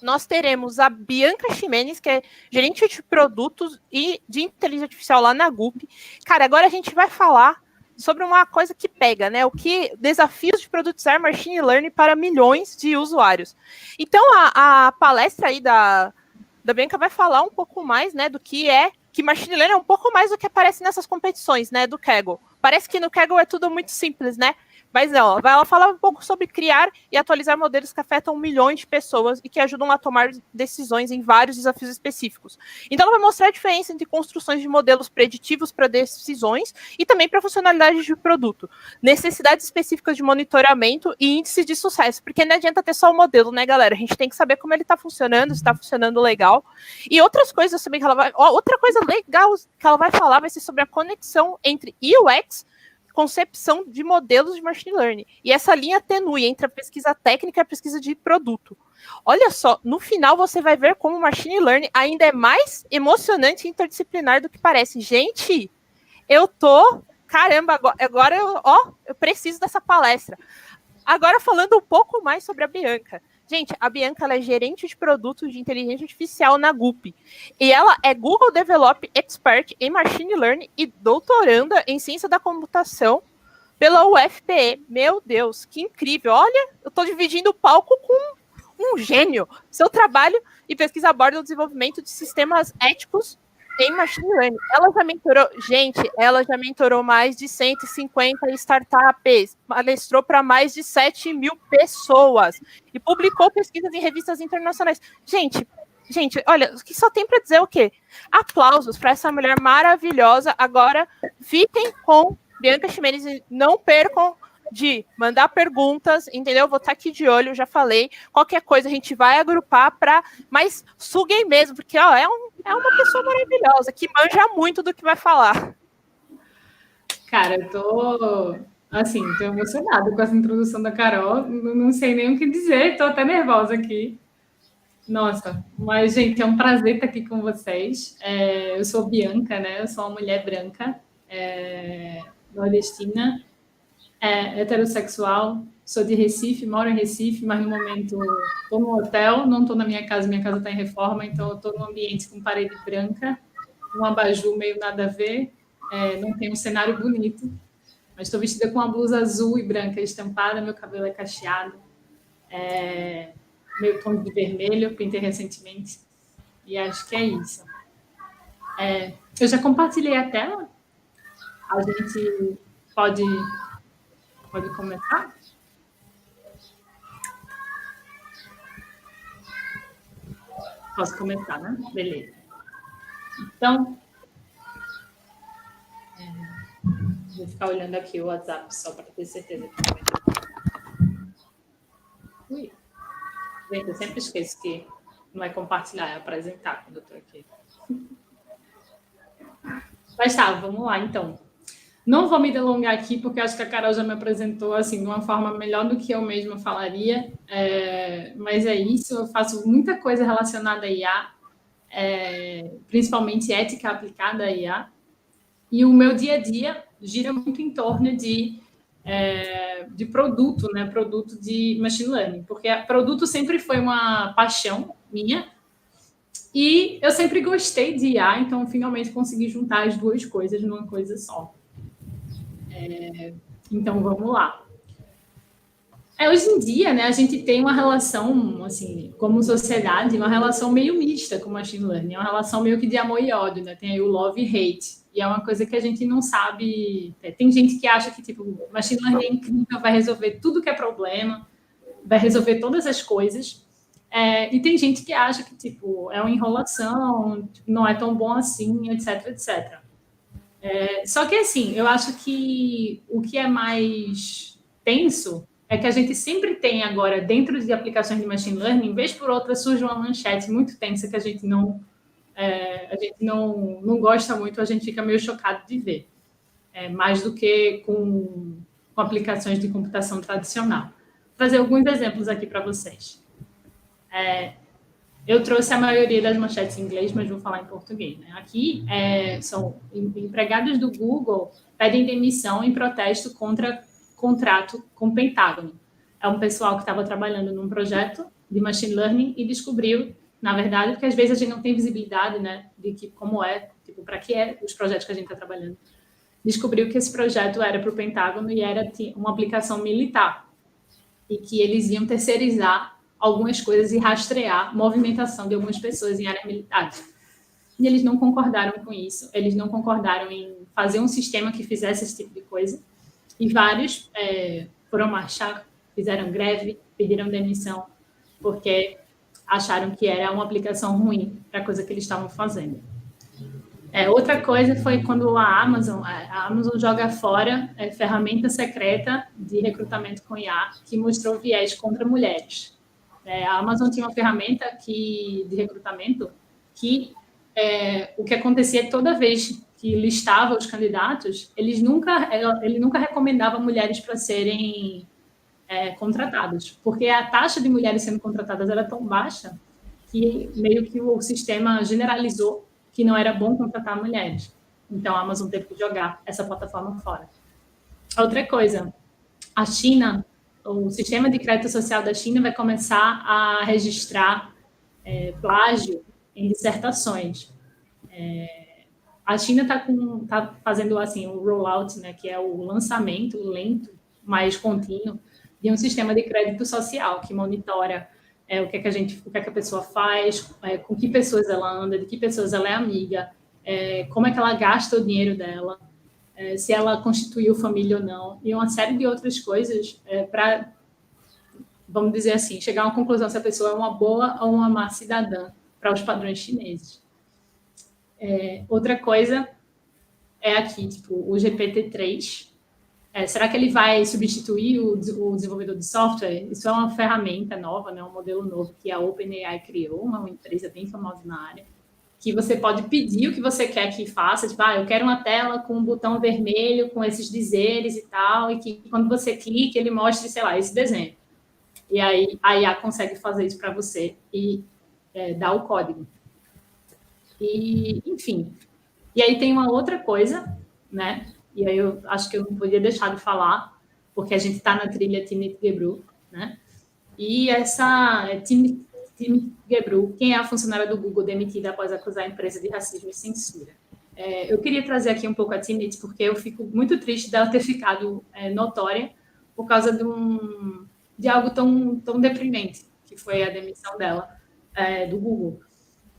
nós teremos a Bianca Ximenes, que é gerente de produtos e de inteligência artificial lá na GUP. Cara, agora a gente vai falar sobre uma coisa que pega, né? O que desafios de produtizar machine learning para milhões de usuários. Então, a palestra aí da Bianca vai falar um pouco mais, né, do que machine learning é um pouco mais do que aparece nessas competições, né, do Kaggle. Parece que no Kaggle é tudo muito simples, né? Mas não, ela fala um pouco sobre criar e atualizar modelos que afetam milhões de pessoas e que ajudam a tomar decisões em vários desafios específicos. Então, ela vai mostrar a diferença entre construções de modelos preditivos para decisões e também para funcionalidades de produto, necessidades específicas de monitoramento e índices de sucesso, porque não adianta ter só o modelo, né, galera? A gente tem que saber como ele está funcionando, se está funcionando legal. E outras coisas também que ela vai... Outra coisa legal que ela vai falar vai ser sobre a conexão entre UX, concepção de modelos de machine learning. E essa linha tênue entre a pesquisa técnica e a pesquisa de produto. Olha só, no final você vai ver como o machine learning ainda é mais emocionante e interdisciplinar do que parece. Gente, caramba, agora eu preciso dessa palestra. Agora falando um pouco mais sobre a Bianca. Gente, a Bianca ela é gerente de produtos de inteligência artificial na GUP. E ela é Google Develop Expert em Machine Learning e doutoranda em Ciência da Computação pela UFPE. Meu Deus, que incrível. Olha, eu estou dividindo o palco com um gênio. Seu trabalho e pesquisa aborda o desenvolvimento de sistemas éticos em Machine Learning. Ela já mentorou mais de 150 startups, palestrou para mais de 7.000 pessoas e publicou pesquisas em revistas internacionais. Gente, olha, o que só tem para dizer é o quê? Aplausos para essa mulher maravilhosa. Agora, fiquem com Bianca Ximenes e não percam de mandar perguntas, entendeu? Vou estar aqui de olho, já falei. Qualquer coisa a gente vai agrupar mas suguem mesmo, porque ó, é uma pessoa maravilhosa, que manja muito do que vai falar. Cara, eu tô emocionada com essa introdução da Carol, não sei nem o que dizer, tô até nervosa aqui. Nossa, mas, gente, é um prazer estar aqui com vocês. Eu sou Bianca, né? Eu sou uma mulher branca, nordestina, heterossexual, sou de Recife, moro em Recife, mas no momento estou no hotel, não estou na minha casa está em reforma, então eu estou num ambiente com parede branca, um abajur meio nada a ver, não tem um cenário bonito, mas estou vestida com uma blusa azul e branca estampada, meu cabelo é cacheado, meio tom de vermelho, pintei recentemente, e acho que é isso. Eu já compartilhei a tela, a gente pode começar? Posso começar, né? Beleza. Então, vou ficar olhando aqui o WhatsApp só para ter certeza que vai. Ui. Gente, eu sempre esqueço que não é compartilhar, é apresentar quando eu estou aqui. Mas tá, vamos lá, então. Não vou me delongar aqui, porque acho que a Carol já me apresentou assim, de uma forma melhor do que eu mesma falaria. Mas é isso, eu faço muita coisa relacionada a IA, principalmente ética aplicada a IA. E o meu dia a dia gira muito em torno de produto, né? Produto de machine learning, porque produto sempre foi uma paixão minha. E eu sempre gostei de IA, então finalmente consegui juntar as duas coisas numa coisa só. Então, vamos lá. Hoje em dia, né, a gente tem uma relação, assim, como sociedade, uma relação meio mista com o machine learning, é uma relação meio que de amor e ódio, né? Tem aí o love e hate, e é uma coisa que a gente não sabe. Tem gente que acha que, tipo, machine learning é incrível, vai resolver tudo que é problema, vai resolver todas as coisas, e tem gente que acha que, tipo, é uma enrolação, não é tão bom assim, etc, etc. Só que, assim, eu acho que o que é mais tenso é que a gente sempre tem agora, dentro de aplicações de machine learning, vez por outra surge uma manchete muito tensa que a gente não gosta muito, a gente fica meio chocado de ver. Mais do que com aplicações de computação tradicional. Vou trazer alguns exemplos aqui para vocês. Eu trouxe a maioria das manchetes em inglês, mas vou falar em português. Né? Aqui são empregados do Google pedem demissão em protesto contra contrato com o Pentágono. É um pessoal que estava trabalhando num projeto de machine learning e descobriu, na verdade, porque às vezes a gente não tem visibilidade, né, de que, como é, tipo, para que é os projetos que a gente está trabalhando. Descobriu que esse projeto era para o Pentágono e era uma aplicação militar e que eles iam terceirizar algumas coisas e rastrear a movimentação de algumas pessoas em áreas militares. E eles não concordaram com isso, eles não concordaram em fazer um sistema que fizesse esse tipo de coisa, e vários foram marchar, fizeram greve, pediram demissão, porque acharam que era uma aplicação ruim para a coisa que eles estavam fazendo. Outra coisa foi quando a Amazon joga fora ferramenta secreta de recrutamento com IA, que mostrou viés contra mulheres. A Amazon tinha uma ferramenta de recrutamento que o que acontecia toda vez que listava os candidatos, ele nunca recomendava mulheres para serem contratadas, porque a taxa de mulheres sendo contratadas era tão baixa que meio que o sistema generalizou que não era bom contratar mulheres. Então, a Amazon teve que jogar essa plataforma fora. Outra coisa, a China, o sistema de crédito social da China vai começar a registrar plágio em dissertações. A China está fazendo assim o rollout, né, que é o lançamento lento, mas contínuo, de um sistema de crédito social que monitora o que é que a pessoa faz, com que pessoas ela anda, de que pessoas ela é amiga, como é que ela gasta o dinheiro dela, se ela constituiu família ou não, e uma série de outras coisas para, vamos dizer assim, chegar a uma conclusão se a pessoa é uma boa ou uma má cidadã para os padrões chineses. Outra coisa é aqui, tipo, o GPT-3. Será que ele vai substituir o desenvolvedor de software? Isso é uma ferramenta nova, né, um modelo novo que a OpenAI criou, uma empresa bem famosa na área, que você pode pedir o que você quer que faça, tipo, eu quero uma tela com um botão vermelho, com esses dizeres e tal, e que quando você clique, ele mostre, sei lá, esse desenho. E aí a IA consegue fazer isso para você e dar o código. E, enfim. E aí tem uma outra coisa, né? E aí eu acho que eu não podia deixar de falar, porque a gente está na trilha Timnit Gebru, né? E essa Timnit Gebru, quem é a funcionária do Google demitida após acusar a empresa de racismo e censura? Eu queria trazer aqui um pouco a Timnit, porque eu fico muito triste dela ter ficado notória por causa de algo tão deprimente, que foi a demissão dela do Google.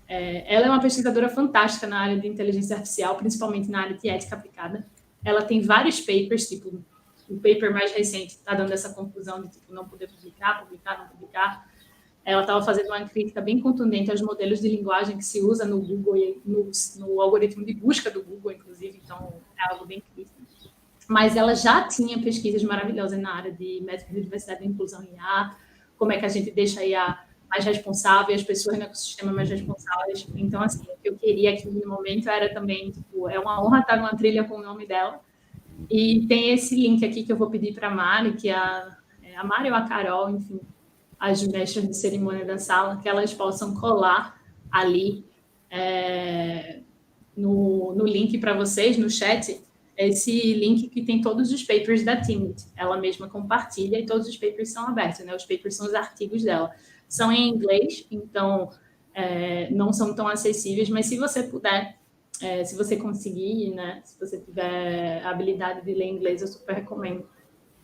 Ela é uma pesquisadora fantástica na área de inteligência artificial, principalmente na área de ética aplicada. Ela tem vários papers, tipo, o paper mais recente está dando essa conclusão de tipo, não poder publicar, não publicar. Ela estava fazendo uma crítica bem contundente aos modelos de linguagem que se usa no Google e no algoritmo de busca do Google, inclusive, então é algo bem crítico. Mas ela já tinha pesquisas maravilhosas na área de métodos de diversidade e inclusão em IA, como é que a gente deixa a IA mais responsável, as pessoas no ecossistema mais responsáveis. Então, assim, o que eu queria aqui no momento era também, tipo, é uma honra estar numa trilha com o nome dela. E tem esse link aqui que eu vou pedir para a Mari, que a Mari ou a Carol, enfim, as mestras de cerimônia da sala, que elas possam colar ali no link para vocês, no chat, esse link que tem todos os papers da Timnit. Ela mesma compartilha e todos os papers são abertos, né? Os papers são os artigos dela. São em inglês, então não são tão acessíveis, mas se você puder, se você conseguir, né, se você tiver a habilidade de ler inglês, eu super recomendo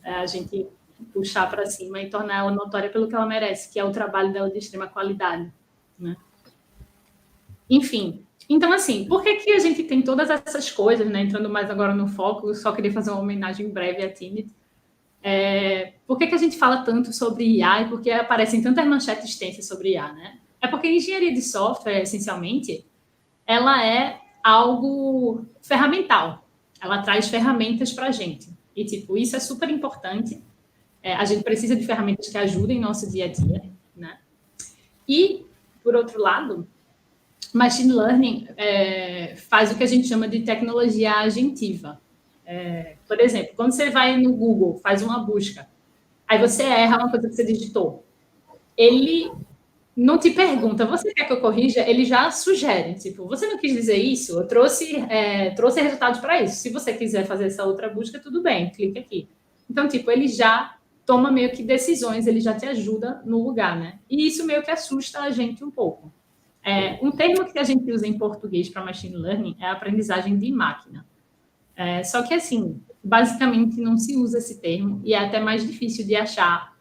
a gente puxar para cima e tornar ela notória pelo que ela merece, que é o trabalho dela de extrema qualidade, né? Enfim, então, assim, por que a gente tem todas essas coisas, né? Entrando mais agora no foco, eu só queria fazer uma homenagem breve à Timnit. Por que a gente fala tanto sobre IA e por que aparecem tantas manchetes extensas sobre IA, né? É porque a engenharia de software, essencialmente, ela é algo ferramental. Ela traz ferramentas para a gente. E, tipo, isso é super importante. A gente precisa de ferramentas que ajudem nosso dia a dia, né? E, por outro lado, machine learning faz o que a gente chama de tecnologia agentiva. Por exemplo, quando você vai no Google, faz uma busca, aí você erra uma coisa que você digitou. Ele não te pergunta, você quer que eu corrija? Ele já sugere, tipo, você não quis dizer isso? Eu trouxe resultados para isso. Se você quiser fazer essa outra busca, tudo bem, clique aqui. Então, tipo, ele já toma meio que decisões, ele já te ajuda no lugar, né? E isso meio que assusta a gente um pouco. Um termo que a gente usa em português para machine learning é a aprendizagem de máquina. Só que, assim, basicamente não se usa esse termo e é até mais difícil de achar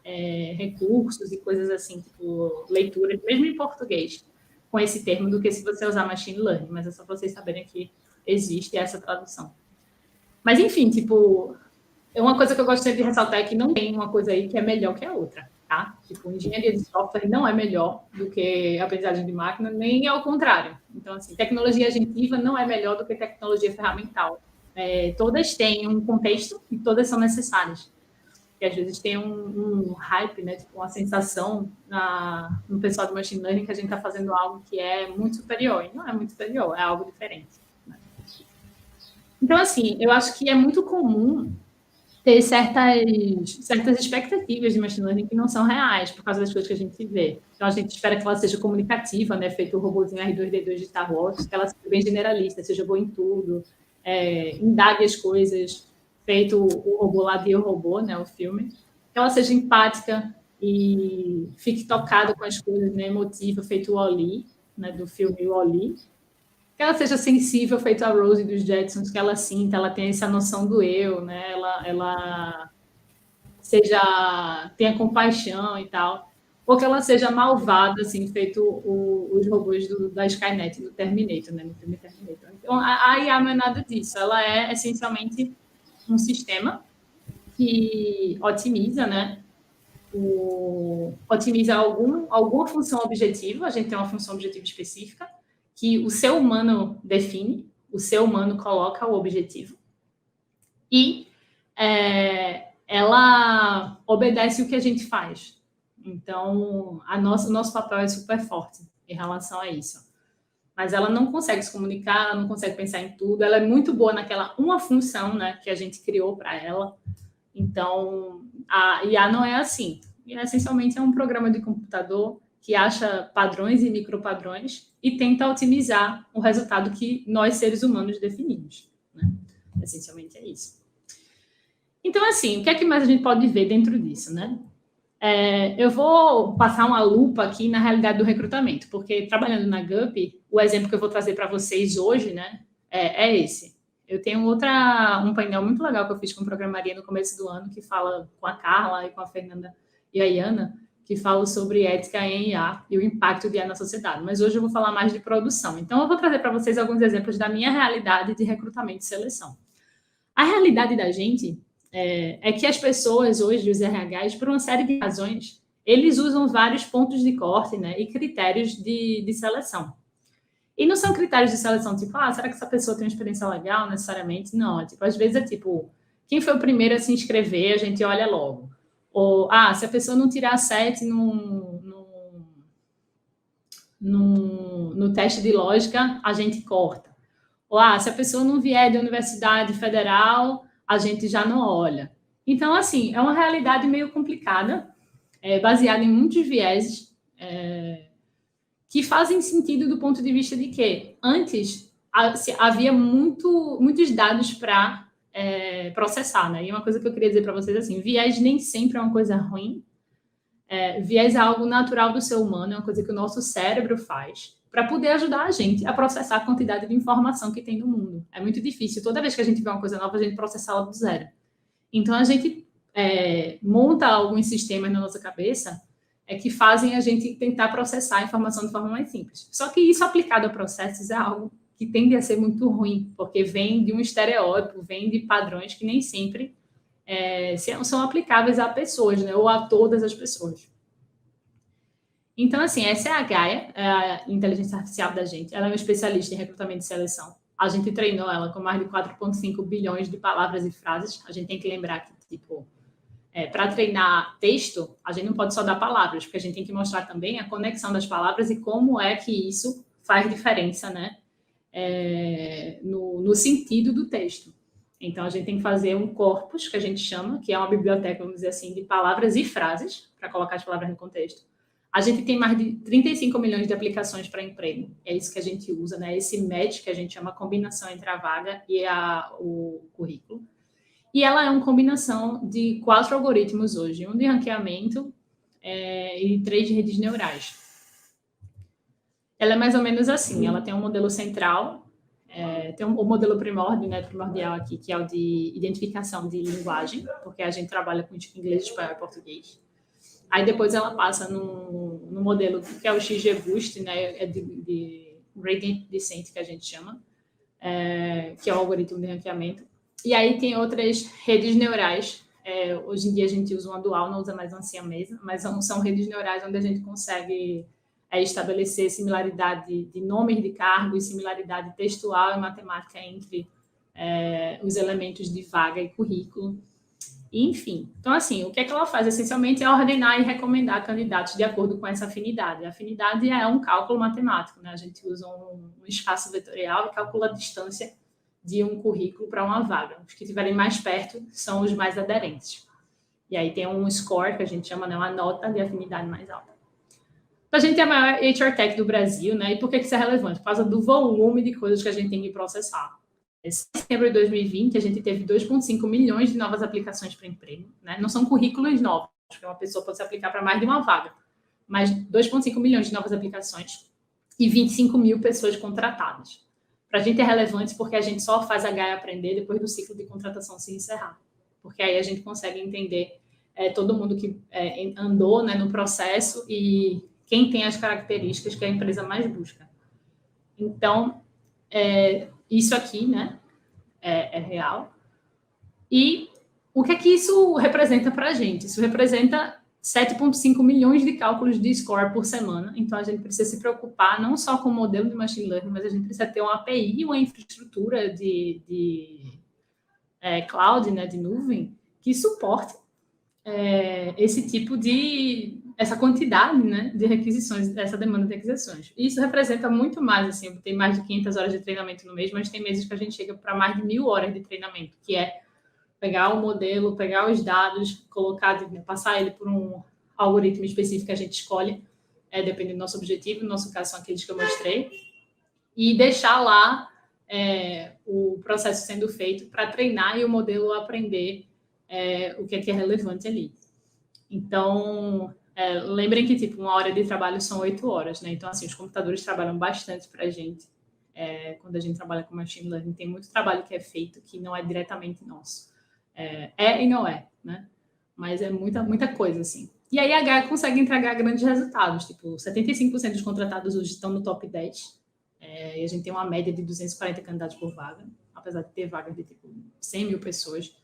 recursos e coisas assim, tipo leituras, mesmo em português, com esse termo, do que se você usar machine learning. Mas é só vocês saberem que existe essa tradução. Mas, enfim, tipo, uma coisa que eu gostaria de ressaltar é que não tem uma coisa aí que é melhor que a outra, tá? Tipo, engenharia de software não é melhor do que aprendizagem de máquina, nem ao contrário. Então, assim, tecnologia agentiva não é melhor do que tecnologia ferramental. Todas têm um contexto e todas são necessárias. Porque às vezes tem um hype, né? Tipo, uma sensação no pessoal do machine learning que a gente está fazendo algo que é muito superior. E não é muito superior, é algo diferente. Né? Então, assim, eu acho que é muito comum ter certas expectativas de machine learning que não são reais por causa das coisas que a gente vê. Então, a gente espera que ela seja comunicativa, né? Feito o robôzinho R2-D2 de Star Wars, que ela seja bem generalista, seja boa em tudo, indague as coisas, feito o robô lá de Eu, Robô, né? O filme. Que ela seja empática e fique tocada com as coisas, né? Emotiva, feito o Wall-E, né? Do filme Wall-E. Que ela seja sensível, feito a Rose dos Jetsons, que ela sinta, ela tenha essa noção do eu, né? Ela tenha compaixão e tal, ou que ela seja malvada, assim, feito os robôs da Skynet, do Terminator, né? No filme Terminator. Então, a IA não é nada disso, ela é essencialmente um sistema que otimiza, né? Otimiza alguma função objetiva, a gente tem uma função objetiva específica, que o ser humano define, o ser humano coloca o objetivo, e ela obedece o que a gente faz. Então, o nosso papel é super forte em relação a isso. Mas ela não consegue se comunicar, ela não consegue pensar em tudo, ela é muito boa naquela uma função, né, que a gente criou para ela. Então, a IA não é assim. IA, essencialmente, é um programa de computador que acha padrões e micropadrões e tenta otimizar o resultado que nós, seres humanos, definimos. Né? Essencialmente é isso. Então, assim, o que é que mais a gente pode ver dentro disso, né? Eu vou passar uma lupa aqui na realidade do recrutamento, porque trabalhando na GUP, o exemplo que eu vou trazer para vocês hoje, né, é esse. Eu tenho um painel muito legal que eu fiz com programaria no começo do ano, que fala com a Carla e com a Fernanda e a Iana, que fala sobre ética em IA e o impacto de IA na sociedade. Mas hoje eu vou falar mais de produção. Então, eu vou trazer para vocês alguns exemplos da minha realidade de recrutamento e seleção. A realidade da gente é que as pessoas hoje, os RHs, por uma série de razões, eles usam vários pontos de corte, né, e critérios de seleção. E não são critérios de seleção tipo, será que essa pessoa tem uma experiência legal, necessariamente? Não, às vezes é tipo, quem foi o primeiro a se inscrever, a gente olha logo. Ou, se a pessoa não tirar 7 no teste de lógica, a gente corta. Ou, se a pessoa não vier de universidade federal, a gente já não olha. Então, assim, é uma realidade meio complicada, baseada em muitos vieses, que fazem sentido do ponto de vista de que antes havia muitos dados para processar, né? E uma coisa que eu queria dizer para vocês assim, viés nem sempre é uma coisa ruim. Viés é algo natural do ser humano, é uma coisa que o nosso cérebro faz para poder ajudar a gente a processar a quantidade de informação que tem no mundo. É muito difícil. Toda vez que a gente vê uma coisa nova, a gente processa ela do zero. Então, a gente monta alguns sistemas na nossa cabeça que fazem a gente tentar processar a informação de forma mais simples. Só que isso aplicado a processos é algo que tende a ser muito ruim, porque vem de um estereótipo, vem de padrões que nem sempre são aplicáveis a pessoas, né, ou a todas as pessoas. Então, assim, essa é a Gaia, a inteligência artificial da gente. Ela é uma especialista em recrutamento e seleção. A gente treinou ela com mais de 4,5 bilhões de palavras e frases. A gente tem que lembrar que, tipo, para treinar texto, a gente não pode só dar palavras, porque a gente tem que mostrar também a conexão das palavras e como é que isso faz diferença, né? No sentido do texto. Então, a gente tem que fazer um corpus, que a gente chama, que é uma biblioteca, vamos dizer assim, de palavras e frases, para colocar as palavras no contexto. A gente tem mais de 35 milhões de aplicações para emprego. É isso que a gente usa, né? Esse match que a gente chama combinação entre a vaga e o currículo. E ela é uma combinação de 4 algoritmos hoje, um de ranqueamento e 3 de redes neurais. Ela é mais ou menos assim, ela tem um modelo central, tem o modelo primordial aqui, que é o de identificação de linguagem, porque a gente trabalha com inglês, espanhol e português. Aí depois ela passa no modelo que é o XGBoost, né, de Gradient Descent, que a gente chama, que é o algoritmo de ranqueamento. E aí tem outras redes neurais. Hoje em dia a gente usa uma dual, não usa mais uma siamesa, mas são redes neurais onde a gente consegue estabelecer similaridade de nomes de cargos, similaridade textual e matemática entre os elementos de vaga e currículo. Enfim, então assim, o que é que ela faz? Essencialmente é ordenar e recomendar candidatos de acordo com essa afinidade. A afinidade é um cálculo matemático, né? A gente usa um espaço vetorial e calcula a distância de um currículo para uma vaga. Os que estiverem mais perto são os mais aderentes. E aí tem um score, que a gente chama, né, uma nota de afinidade mais alta. Então, a gente é a maior HR Tech do Brasil, né? E por que isso é relevante? Por causa do volume de coisas que a gente tem que processar. Em setembro de 2020, a gente teve 2,5 milhões de novas aplicações para emprego, né? Não são currículos novos, porque uma pessoa pode se aplicar para mais de uma vaga, mas 2,5 milhões de novas aplicações e 25 mil pessoas contratadas. Para a gente é relevante porque a gente só faz a Gaia aprender depois do ciclo de contratação se encerrar, porque aí a gente consegue entender todo mundo que andou, né, no processo e quem tem as características que a empresa mais busca. Então, isso aqui, né, é real. E o que é que isso representa para a gente? Isso representa 7,5 milhões de cálculos de score por semana. Então, a gente precisa se preocupar não só com o modelo de machine learning, mas a gente precisa ter uma API, uma infraestrutura de cloud, né, de nuvem, que suporte esse tipo essa quantidade, né, de requisições, essa demanda de requisições. Isso representa muito mais, assim, tem mais de 500 horas de treinamento no mês, mas tem meses que a gente chega para mais de 1.000 horas de treinamento, que é pegar o modelo, pegar os dados, passar ele por um algoritmo específico que a gente escolhe, dependendo do nosso objetivo, no nosso caso são aqueles que eu mostrei, e deixar lá o processo sendo feito para treinar e o modelo aprender o que é relevante ali. Então, lembrem que, tipo, 1 hora de trabalho são 8 horas, né? Então, assim, os computadores trabalham bastante para a gente. Quando a gente trabalha com machine learning, tem muito trabalho que é feito que não é diretamente nosso. E não é, né? Mas é muita coisa, assim. E aí a Gaia consegue entregar grandes resultados. Tipo, 75% dos contratados hoje estão no top 10. E a gente tem uma média de 240 candidatos por vaga, apesar de ter vagas de, tipo, 100 mil pessoas.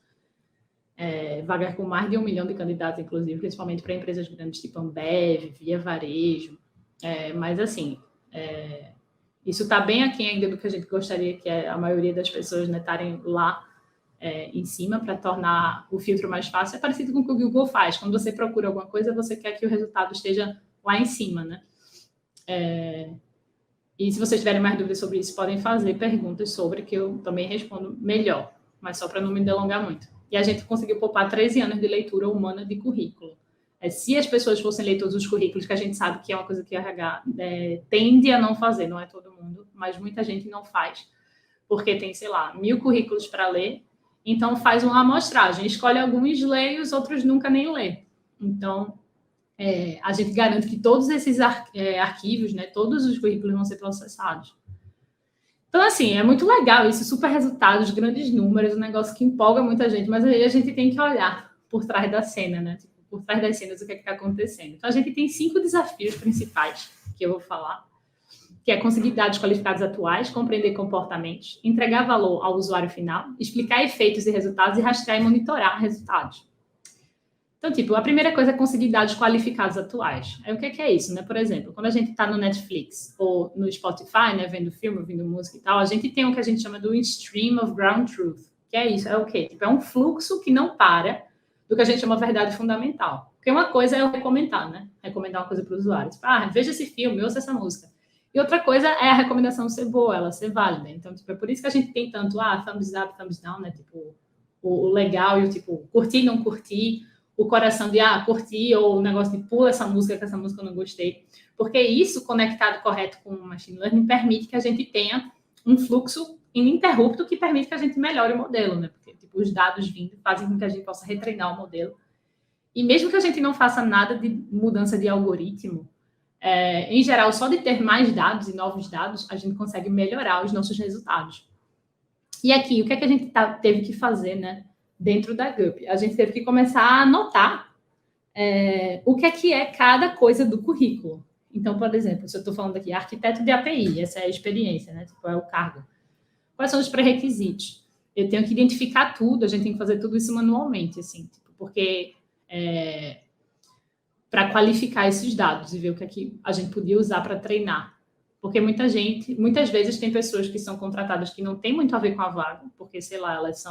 Vagas com mais de 1 milhão de candidatos, inclusive, principalmente para empresas grandes, tipo Ambev, Via Varejo. Mas, assim, isso está bem aquém ainda do que a gente gostaria que a maioria das pessoas, né, estarem lá em cima para tornar o filtro mais fácil. É parecido com o que o Google faz. Quando você procura alguma coisa, você quer que o resultado esteja lá em cima, né? E se vocês tiverem mais dúvidas sobre isso, podem fazer perguntas sobre, que eu também respondo melhor, mas só para não me delongar muito. E a gente conseguiu poupar 13 anos de leitura humana de currículo. Se as pessoas fossem ler todos os currículos, que a gente sabe que é uma coisa que a RH tende a não fazer, não é todo mundo, mas muita gente não faz, porque tem, sei lá, 1.000 currículos para ler, então faz uma amostragem, escolhe alguns, lê e os outros nunca nem lê. Então, a gente garante que todos esses arquivos, né, todos os currículos vão ser processados. Então, assim, é muito legal isso, super resultados, grandes números, um negócio que empolga muita gente, mas aí a gente tem que olhar por trás da cena, né? Tipo, por trás das cenas, o que está acontecendo. Então, a gente tem 5 desafios principais que eu vou falar, que é conseguir dados qualificados atuais, compreender comportamentos, entregar valor ao usuário final, explicar efeitos e resultados e rastrear e monitorar resultados. Então, tipo, a primeira coisa é conseguir dados qualificados atuais. Aí, o que é isso, né? Por exemplo, quando a gente está no Netflix ou no Spotify, né, vendo filme, ouvindo música e tal, a gente tem o que a gente chama do stream of ground truth, que é isso, é o quê? Tipo, é um fluxo que não para do que a gente chama verdade fundamental. Porque uma coisa é eu recomendar, né? Recomendar uma coisa para o usuário. Tipo, veja esse filme, ouça essa música. E outra coisa é a recomendação ser boa, ela ser válida. Então, tipo, é por isso que a gente tem tanto, thumbs up, thumbs down, né? Tipo, o legal e o tipo, curtir, não curtir, o coração de, curti, ou o negócio de pula essa música, que essa música eu não gostei. Porque isso, conectado correto com o machine learning, permite que a gente tenha um fluxo ininterrupto que permite que a gente melhore o modelo, né? Porque, tipo, os dados vindo fazem com que a gente possa retreinar o modelo. E mesmo que a gente não faça nada de mudança de algoritmo, em geral, só de ter mais dados e novos dados, a gente consegue melhorar os nossos resultados. E aqui, o que é que a gente teve que fazer, né, dentro da GUP? A gente teve que começar a anotar o que é cada coisa do currículo. Então, por exemplo, se eu estou falando aqui, arquiteto de API, essa é a experiência, né? Tipo, é o cargo. Quais são os pré-requisitos? Eu tenho que identificar tudo, a gente tem que fazer tudo isso manualmente, assim, tipo, porque para qualificar esses dados e ver o que é que a gente podia usar para treinar. Porque muitas vezes tem pessoas que são contratadas que não tem muito a ver com a vaga, porque, sei lá, elas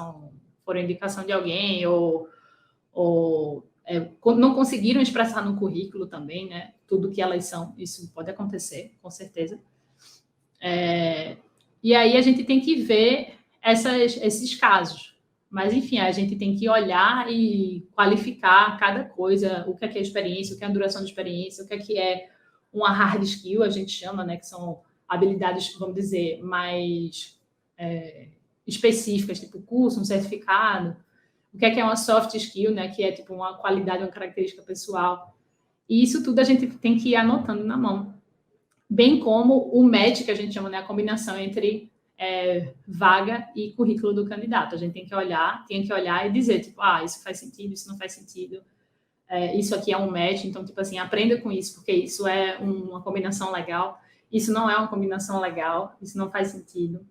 foram indicação de alguém ou não conseguiram expressar no currículo também, né? Tudo que elas são. Isso pode acontecer, com certeza. E aí a gente tem que ver esses casos. Mas, enfim, a gente tem que olhar e qualificar cada coisa, o que é a experiência, o que é a duração de experiência, o que é uma hard skill, a gente chama, né? Que são habilidades, vamos dizer, mais específicas, tipo curso, um certificado. O que é uma soft skill, né? Que é tipo uma qualidade, uma característica pessoal. E isso tudo a gente tem que ir anotando na mão. Bem como o match, que a gente chama, né? A combinação entre vaga e currículo do candidato. A gente tem que olhar e dizer, tipo, isso faz sentido, isso não faz sentido. Isso aqui é um match, então, tipo assim, aprenda com isso, porque isso é uma combinação legal. Isso não é uma combinação legal, isso não faz sentido.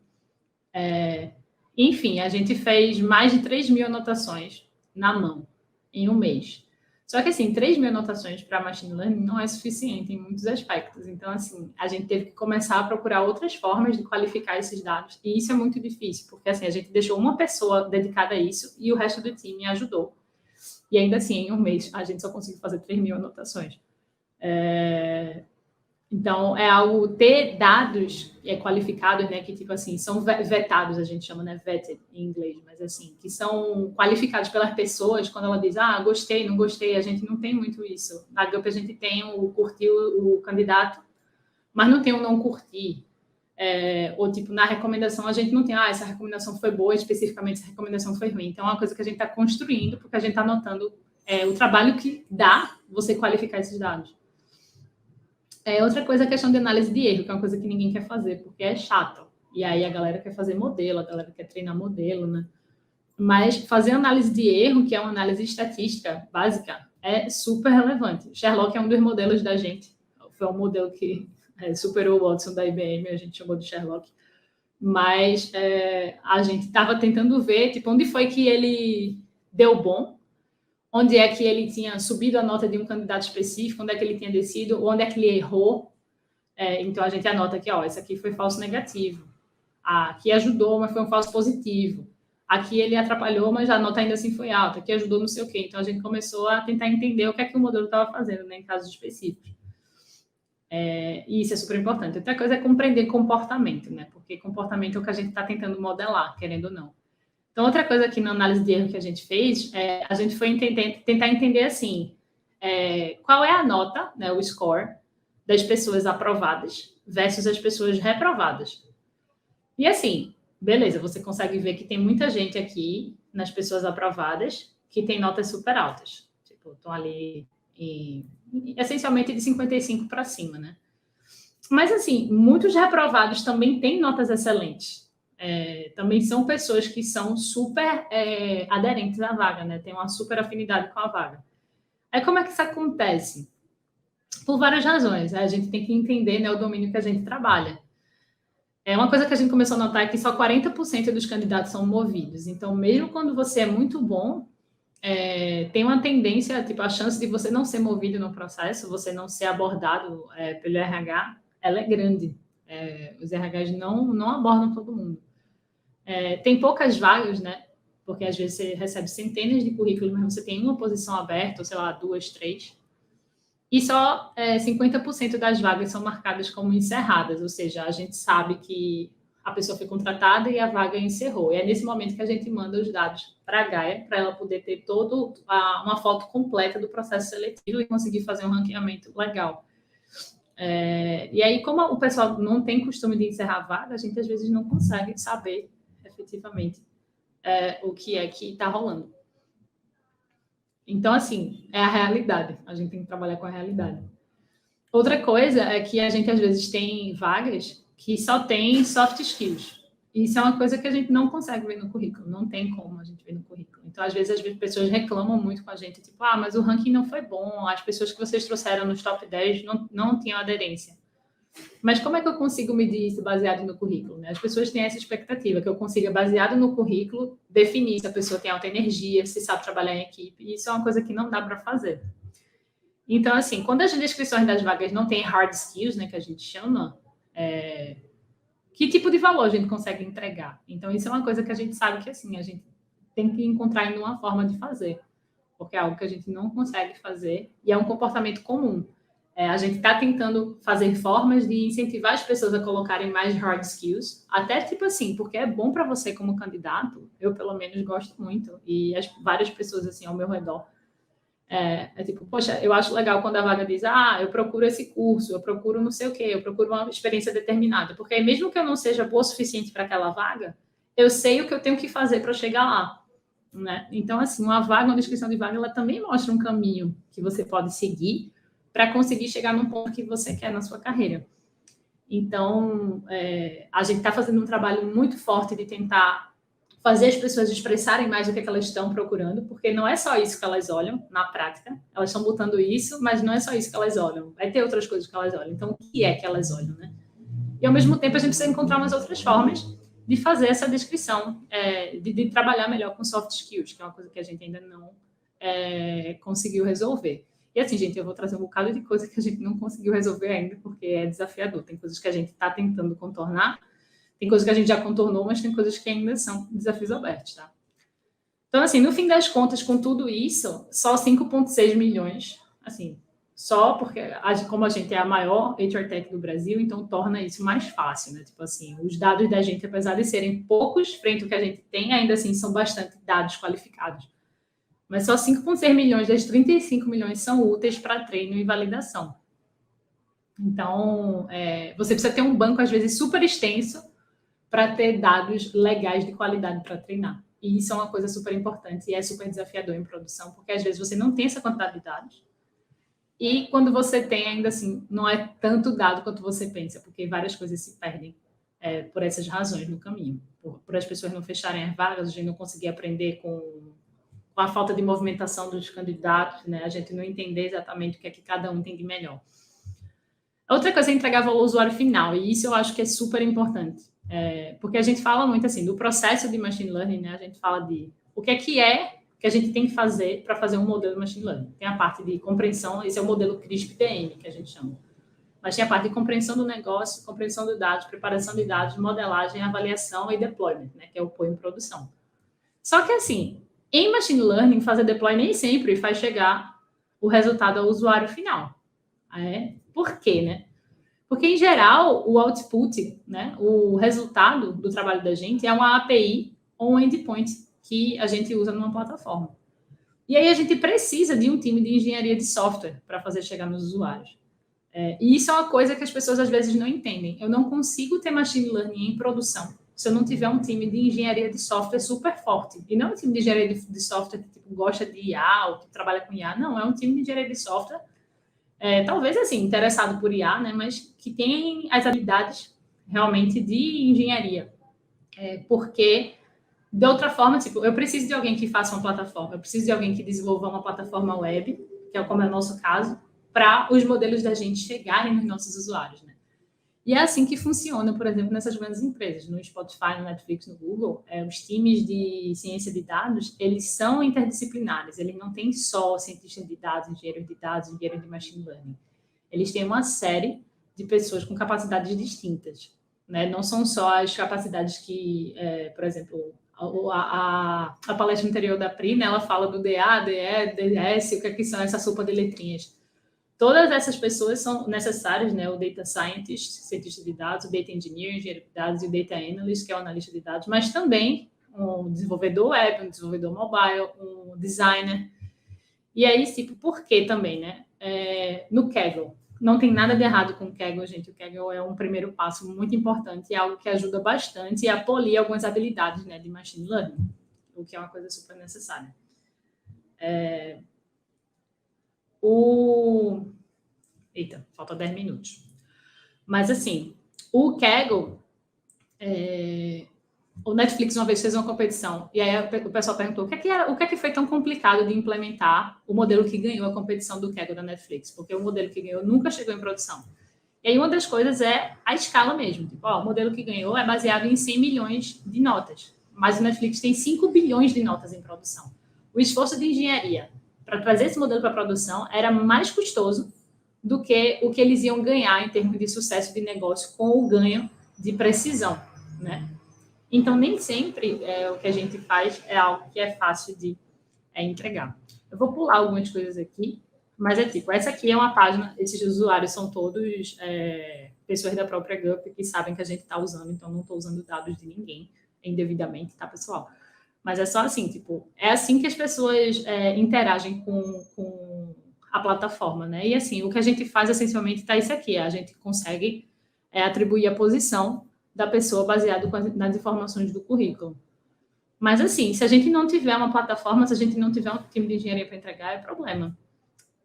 Enfim, a gente fez mais de 3.000 anotações na mão em um mês. Só que, assim, 3.000 anotações para machine learning não é suficiente em muitos aspectos. Então, assim, a gente teve que começar a procurar outras formas de qualificar esses dados. E isso é muito difícil, porque, assim, a gente deixou uma pessoa dedicada a isso e o resto do time ajudou. E ainda assim, em um mês, a gente só conseguiu fazer 3.000 anotações. Então, é algo ter dados qualificados, né, que, tipo assim, são vetados, a gente chama, né, vetted em inglês, mas assim, que são qualificados pelas pessoas quando ela diz, gostei, não gostei, a gente não tem muito isso. Na GUP a gente tem o curtir o candidato, mas não tem o não curtir. Ou, tipo, na recomendação a gente não tem, essa recomendação foi boa, especificamente essa recomendação foi ruim. Então, é uma coisa que a gente está construindo, porque a gente está anotando o trabalho que dá você qualificar esses dados. Outra coisa é a questão de análise de erro, que é uma coisa que ninguém quer fazer, porque é chato. E aí a galera quer fazer modelo, a galera quer treinar modelo, né? Mas fazer análise de erro, que é uma análise estatística básica, é super relevante. Sherlock é um dos modelos da gente. Foi um modelo que superou o Watson da IBM, a gente chamou de Sherlock. Mas a gente estava tentando ver, tipo, onde foi que ele deu bom, onde é que ele tinha subido a nota de um candidato específico, onde é que ele tinha descido, onde é que ele errou. Então, a gente anota aqui, isso aqui foi falso negativo. Aqui ajudou, mas foi um falso positivo. Aqui ele atrapalhou, mas a nota ainda assim foi alta. Aqui ajudou não sei o quê. Então, a gente começou a tentar entender o que é que o modelo estava fazendo, né, em casos específicos. E isso é super importante. Outra coisa é compreender comportamento, né? Porque comportamento é o que a gente está tentando modelar, querendo ou não. Então, outra coisa aqui na análise de erro que a gente fez, a gente foi tentar entender, assim, qual é a nota, né, o score, das pessoas aprovadas versus as pessoas reprovadas. E, assim, beleza, você consegue ver que tem muita gente aqui, nas pessoas aprovadas, que tem notas super altas. Tipo, estão ali, essencialmente, de 55 para cima, né? Mas, assim, muitos reprovados também têm notas excelentes. Também são pessoas que são super aderentes à vaga, né? Tem uma super afinidade com a vaga. Aí, como é que isso acontece? Por várias razões. A gente tem que entender, né, o domínio que a gente trabalha. Uma coisa que a gente começou a notar é que só 40% dos candidatos são movidos. Então, mesmo quando você é muito bom, tem uma tendência, tipo, a chance de você não ser movido no processo, você não ser abordado pelo RH, ela é grande. Os RHs não abordam todo mundo. Tem poucas vagas, né? Porque às vezes você recebe centenas de currículos, mas você tem uma posição aberta, ou sei lá, 2, 3. E só 50% das vagas são marcadas como encerradas, ou seja, a gente sabe que a pessoa foi contratada e a vaga encerrou. E é nesse momento que a gente manda os dados para a Gaia, para ela poder ter uma foto completa do processo seletivo e conseguir fazer um ranqueamento legal. E aí, como o pessoal não tem costume de encerrar a vaga, a gente às vezes não consegue saber efetivamente o que é que está rolando. Então, assim, é a realidade. A gente tem que trabalhar com a realidade. Outra coisa é que a gente, às vezes, tem vagas que só tem soft skills. Isso é uma coisa que a gente não consegue ver no currículo. Não tem como a gente ver no currículo. Então, às vezes, as pessoas reclamam muito com a gente. Tipo, mas o ranking não foi bom. As pessoas que vocês trouxeram nos top 10 não tinham aderência. Mas como é que eu consigo medir isso baseado no currículo? Né? As pessoas têm essa expectativa que eu consiga, baseado no currículo, definir se a pessoa tem alta energia, se sabe trabalhar em equipe. E isso é uma coisa que não dá para fazer. Então, assim, quando as descrições das vagas não têm hard skills, né, que a gente chama, que tipo de valor a gente consegue entregar? Então, isso é uma coisa que a gente sabe que, assim, a gente tem que encontrar ainda uma forma de fazer, porque é algo que a gente não consegue fazer e é um comportamento comum. A gente está tentando fazer formas de incentivar as pessoas a colocarem mais hard skills, até tipo assim, porque é bom para você como candidato, eu pelo menos gosto muito, e várias pessoas assim ao meu redor, tipo, poxa, eu acho legal quando a vaga diz, eu procuro esse curso, eu procuro não sei o quê, eu procuro uma experiência determinada, porque aí mesmo que eu não seja boa o suficiente para aquela vaga, eu sei o que eu tenho que fazer para chegar lá, né? Então, assim, uma descrição de vaga, ela também mostra um caminho que você pode seguir para conseguir chegar num ponto que você quer na sua carreira. Então, a gente está fazendo um trabalho muito forte de tentar fazer as pessoas expressarem mais o que elas estão procurando, porque não é só isso que elas olham na prática, elas estão botando isso, mas não é só isso que elas olham, vai ter outras coisas que elas olham. Então, o que é que elas olham, né? E, ao mesmo tempo, a gente precisa encontrar umas outras formas de fazer essa descrição, de trabalhar melhor com soft skills, que é uma coisa que a gente ainda não conseguiu resolver. E assim, gente, eu vou trazer um bocado de coisa que a gente não conseguiu resolver ainda, porque é desafiador. Tem coisas que a gente está tentando contornar, tem coisas que a gente já contornou, mas tem coisas que ainda são desafios abertos, tá? Então, assim, no fim das contas, com tudo isso, só 5,6 milhões, assim, só porque, como a gente é a maior HR Tech do Brasil, então torna isso mais fácil, né? Tipo assim, os dados da gente, apesar de serem poucos frente ao que a gente tem, ainda assim são bastante dados qualificados. Mas só 5,6 milhões das 35 milhões são úteis para treino e validação. Então, você precisa ter um banco, às vezes, super extenso para ter dados legais de qualidade para treinar. E isso é uma coisa super importante e é super desafiador em produção, porque, às vezes, você não tem essa quantidade de dados. E quando você tem, ainda assim, não é tanto dado quanto você pensa, porque várias coisas se perdem por essas razões no caminho. Por as pessoas não fecharem as vagas, a gente não conseguir aprender com a falta de movimentação dos candidatos, né? A gente não entender exatamente o que é que cada um tem de melhor. Outra coisa é entregar valor ao usuário final, e isso eu acho que é super importante, porque a gente fala muito assim, do processo de machine learning, né? A gente fala de o que a gente tem que fazer para fazer um modelo de machine learning. Tem a parte de compreensão, esse é o modelo CRISP-DM, que a gente chama. Mas tem a parte de compreensão do negócio, compreensão de dados, preparação de dados, modelagem, avaliação e deployment, né? Que é o pôr em produção. Só que, assim, em machine learning, fazer deploy nem sempre faz chegar o resultado ao usuário final. Por quê, né? Porque, em geral, o output, né, o resultado do trabalho da gente é uma API ou um endpoint que a gente usa numa plataforma. E aí a gente precisa de um time de engenharia de software para fazer chegar nos usuários. E isso é uma coisa que as pessoas, às vezes, não entendem. Eu não consigo ter machine learning em produção se eu não tiver um time de engenharia de software super forte. E não um time de engenharia de software que tipo, gosta de IA ou que trabalha com IA. Não, é um time de engenharia de software, talvez assim, interessado por IA, né, mas que tem as habilidades realmente de engenharia. Porque, de outra forma, tipo, eu preciso de alguém que faça uma plataforma, eu preciso de alguém que desenvolva uma plataforma web, que é como é o nosso caso, para os modelos da gente chegarem nos nossos usuários, né? E é assim que funciona, por exemplo, nessas grandes empresas, no Spotify, no Netflix, no Google, os times de ciência de dados, eles são interdisciplinares, eles não têm só cientistas de dados, engenheiros de machine learning. Eles têm uma série de pessoas com capacidades distintas, né? Não são só as capacidades que, por exemplo, a palestra anterior da Pri, né, ela fala do DA, DE, DS, o que é que são essa sopa de letrinhas. Todas essas pessoas são necessárias, né? O Data Scientist, cientista de dados, o Data Engineer, engenheiro de dados, e o Data Analyst, que é o analista de dados, mas também um desenvolvedor web, um desenvolvedor mobile, um designer. E aí, tipo, por que também, né? No Kaggle. Não tem nada de errado com o Kaggle, gente. O Kaggle é um primeiro passo muito importante e algo que ajuda bastante a polir algumas habilidades, né, de machine learning. o que é uma coisa super necessária. Eita, falta 10 minutos. Mas, assim, o Kaggle, o Netflix uma vez fez uma competição, e aí o pessoal perguntou o que é que foi tão complicado de implementar o modelo que ganhou a competição do Kaggle da Netflix, porque o modelo que ganhou nunca chegou em produção. E aí uma das coisas é a escala mesmo. Tipo, o modelo que ganhou é baseado em 100 milhões de notas, mas o Netflix tem 5 bilhões de notas em produção. O esforço de engenharia para trazer esse modelo para a produção era mais custoso do que o que eles iam ganhar em termos de sucesso de negócio com o ganho de precisão, né? Então, nem sempre o que a gente faz é algo que é fácil de entregar. Eu vou pular algumas coisas aqui, mas tipo, essa aqui é uma página, esses usuários são todos pessoas da própria GUP que sabem que a gente está usando, então não estou usando dados de ninguém indevidamente, tá, pessoal? Mas é só assim, tipo, é assim que as pessoas interagem com a plataforma, né? E assim, o que a gente faz essencialmente está isso aqui, a gente consegue atribuir a posição da pessoa baseado nas informações do currículo. Mas assim, se a gente não tiver uma plataforma, se a gente não tiver um time de engenharia para entregar, é problema.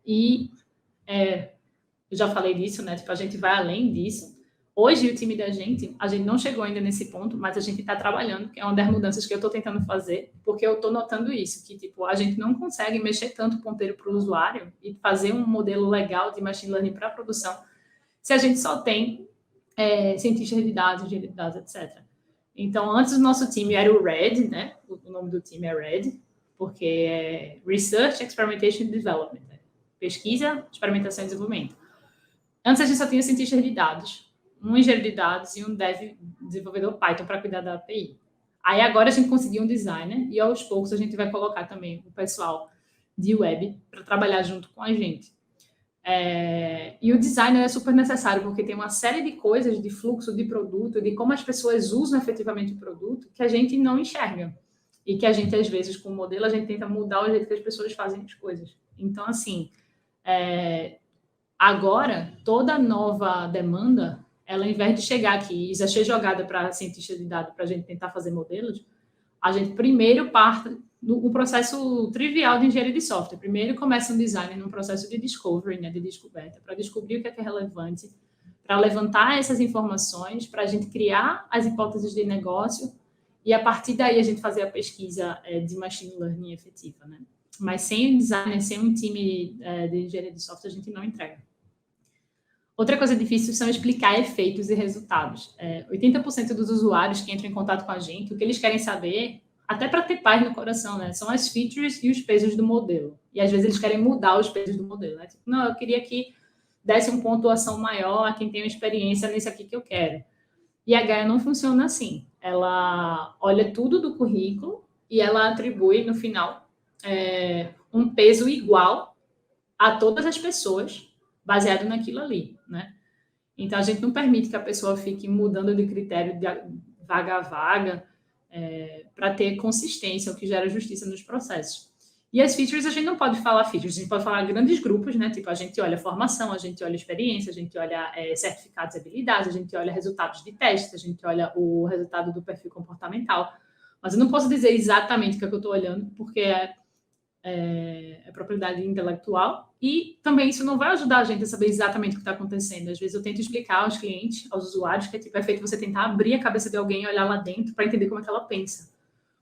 E eu já falei disso, né? Tipo, a gente vai além disso. Hoje, o time da gente, a gente não chegou ainda nesse ponto, mas a gente está trabalhando, que é uma das mudanças que eu estou tentando fazer, porque eu estou notando isso, que tipo, a gente não consegue mexer tanto o ponteiro para o usuário e fazer um modelo legal de machine learning para a produção, se a gente só tem cientistas de dados, engenharia de dados, etc. Então, antes o nosso time era o RED, né? O nome do time é RED, porque é Research, Experimentation and Development. Né? Pesquisa, experimentação e desenvolvimento. Antes a gente só tinha cientistas de dados, um engenheiro de dados e um desenvolvedor Python para cuidar da API. Aí agora a gente conseguiu um designer e aos poucos a gente vai colocar também o pessoal de web para trabalhar junto com a gente. E o designer é super necessário porque tem uma série de coisas de fluxo de produto, de como as pessoas usam efetivamente o produto que a gente não enxerga e que a gente às vezes com o modelo a gente tenta mudar o jeito que as pessoas fazem as coisas. Então assim, agora toda nova demanda, ela ao invés de chegar aqui e já ser jogada para cientista de dados para a gente tentar fazer modelos, a gente primeiro parte do processo trivial de engenharia de software. Primeiro começa um design num processo de discovery, né, de descoberta, para descobrir o que é relevante, para levantar essas informações, para a gente criar as hipóteses de negócio e, a partir daí, a gente fazer a pesquisa de machine learning efetiva. Né? Mas sem designer, sem um time de engenharia de software, a gente não entrega. Outra coisa difícil são explicar efeitos e resultados. 80% dos usuários que entram em contato com a gente, o que eles querem saber, até para ter paz no coração, né? São as features e os pesos do modelo. E às vezes eles querem mudar os pesos do modelo. Né? Tipo, não, eu queria que desse uma pontuação maior a quem tem uma experiência nesse aqui que eu quero. E a Gaia não funciona assim. Ela olha tudo do currículo e ela atribui, no final, um peso igual a todas as pessoas, baseado naquilo ali, né? Então, a gente não permite que a pessoa fique mudando de critério de vaga a vaga para ter consistência, o que gera justiça nos processos. E as features, a gente não pode falar features, a gente pode falar grandes grupos, né? Tipo, a gente olha formação, a gente olha experiência, a gente olha certificados e habilidades, a gente olha resultados de testes, a gente olha o resultado do perfil comportamental. Mas eu não posso dizer exatamente o que eu estou olhando, porque é propriedade intelectual, e também isso não vai ajudar a gente a saber exatamente o que está acontecendo. Às vezes eu tento explicar aos clientes, aos usuários, que é feito você tentar abrir a cabeça de alguém e olhar lá dentro para entender como é que ela pensa.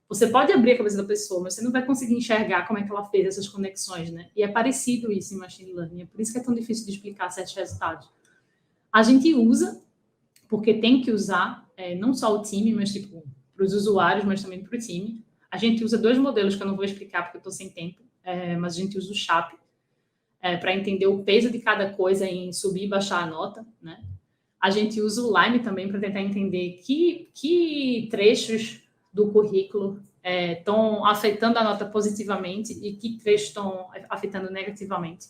Você pode abrir a cabeça da pessoa, mas você não vai conseguir enxergar como é que ela fez essas conexões, né? E é parecido isso em machine learning, é por isso que é tão difícil de explicar certos resultados. A gente usa, porque tem que usar, não só o time, mas tipo, para os usuários, mas também para o time. A gente usa 2 modelos que eu não vou explicar porque eu estou sem tempo, mas a gente usa o SHAP para entender o peso de cada coisa em subir e baixar a nota, né? A gente usa o Lime também para tentar entender que trechos do currículo estão afetando a nota positivamente e que trechos estão afetando negativamente.